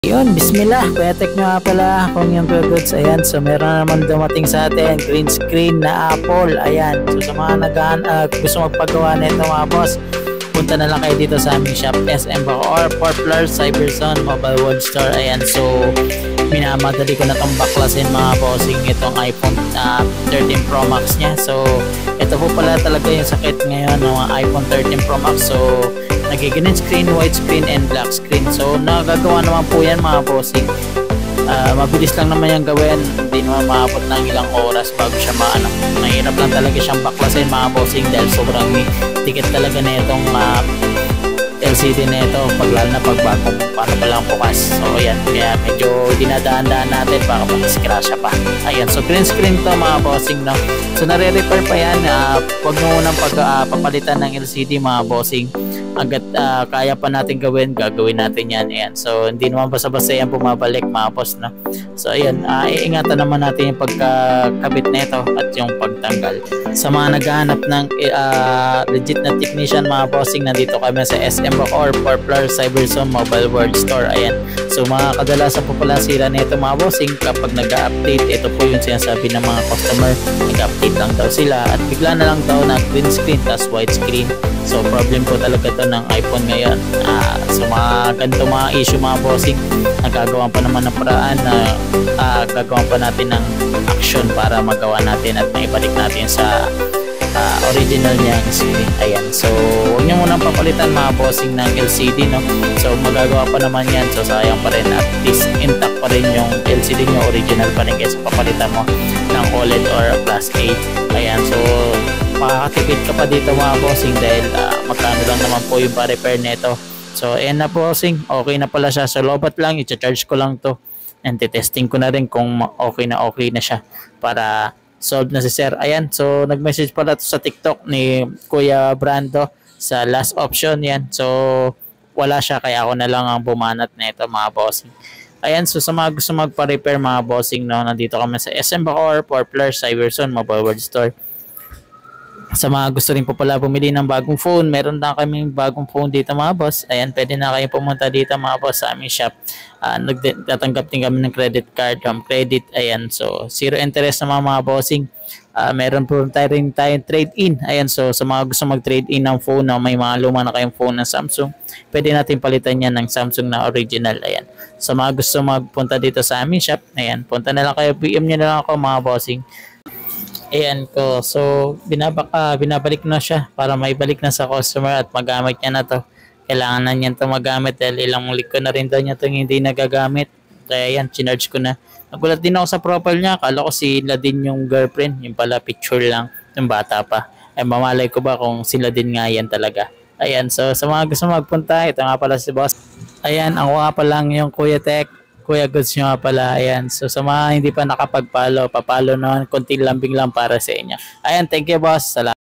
Yun, bismillah, Kuyatek nyo nga pala kung yung Kuya Goods. Ayan, so meron naman dumating sa atin, green screen na Apple. Ayan, so sa mga gusto magpagawa nito mga boss, punta na lang kayo dito sa aming shop, SM Bacoor, Poplar, Cyberzone, Mobile World Store. Ayan, so minamadali ko na itong baklasin mga bossing itong iPhone 13 Pro Max nya. So ito po pala talaga yung sakit ngayon ng iPhone 13 Pro Max. So nagiging screen, white screen, and black screen. So nagagawa naman po yan mga bossing. Mabilis lang naman yung gawin, hindi naman maabot ng ilang oras bago siya maano. Mahirap lang talaga siyang baklasin mga bossing dahil sobrang dikit talaga na itong LCD na ito, lalo na pagbagong paano pa lang bukas. So ayan, kaya medyo dinadaan-daan natin baka mag-scratch pa. Ayan, so green screen to mga bossing, no? So nare-repair pa yan, huwag mo munang papalitan ng LCD mga bossing. Agad kaya pa natin gagawin natin yan. Ayan, so hindi naman basta-basta yan bumabalik mga boss, no? So ayan, iingatan naman natin yung pagkakabit nito at yung pagtanggal. Sa mga naghahanap ng legit na technician mga bossing, nandito kami sa SM Bacoor, Poplar, Cyberzone, Mobile World Store. Ayan, so mga kadalasan po pala sila nito mga bossing kapag nag-update. Ito po yung sinasabi ng mga customer, nag-update lang daw sila at bigla na lang daw na green screen tas white screen. So problem po talaga to ng iPhone ngayon. So mga ganito mga issue mga bossing, nagagawa pa naman ng paraan na gagawa pa natin ng action para magawa natin at maibalik natin sa original niyang screen. Ayan, so huwag nyo munang papalitan mga bossing ng LCD, no? So magagawa pa naman yan, so sayang pa rin, at least intact pa rin yung LCD nyo, original pa rin kaysa papalitan mo ng OLED or Class A. Ayan, so makakatipid ka pa dito mga bossing dahil magkano lang naman po yung pa-repair nito. So ayan na bossing, okay na pala siya. So lobat lang, i-charge ko lang to and testing ko na rin kung okay na siya para solve na si sir. Ayan, so nag-message pala to sa TikTok ni Kuya Brando sa last option yan. So wala siya kaya ako na lang ang bumanat na ito mga bossing. Ayan, so sa mga gusto magpa-repair mga bossing, no, nandito kami sa SM Bacoor, Poplar, Cyberzone, Mobile World Store. Sa mga gusto rin po pala bumili ng bagong phone, meron na kaming bagong phone dito mga boss. Ayan, pwede na kayo pumunta dito mga boss sa aming shop. Nagtatanggap din kami ng credit card, credit. Ayan, so zero interest na mga bossing. Meron po tayong trade-in. Ayan, so sa mga gusto mag-trade-in ng phone na may mga luma na kayong phone ng Samsung, pwede natin palitan yan ng Samsung na original. Ayan, sa mga gusto magpunta dito sa aming shop, ayan, punta na lang kayo, PM nyo na lang ako mga bossing. Ayan ko, so binabalik na siya para maibalik na sa customer at magamit niya na to. Kailangan na niya to magamit dahil ilang ulit ko na rin daw niya to hindi nagagamit. Kaya yan, chinarge ko na. Nagulat din ako sa profile niya, akala ko sila din yung girlfriend, yung pala picture lang, yung bata pa. Ay mamalay ko ba kung sila din nga yan talaga. Ayan, so sa mga gusto magpunta, ito nga pala si boss. Ayan, ako nga pa lang yung Kuyatek, Kuya Goods nyo nga pala. Ayan, so sa mga hindi pa nakapag-follow, papalo naman, konting lambing lang para sa inyo. Ayan, thank you boss. Salamat.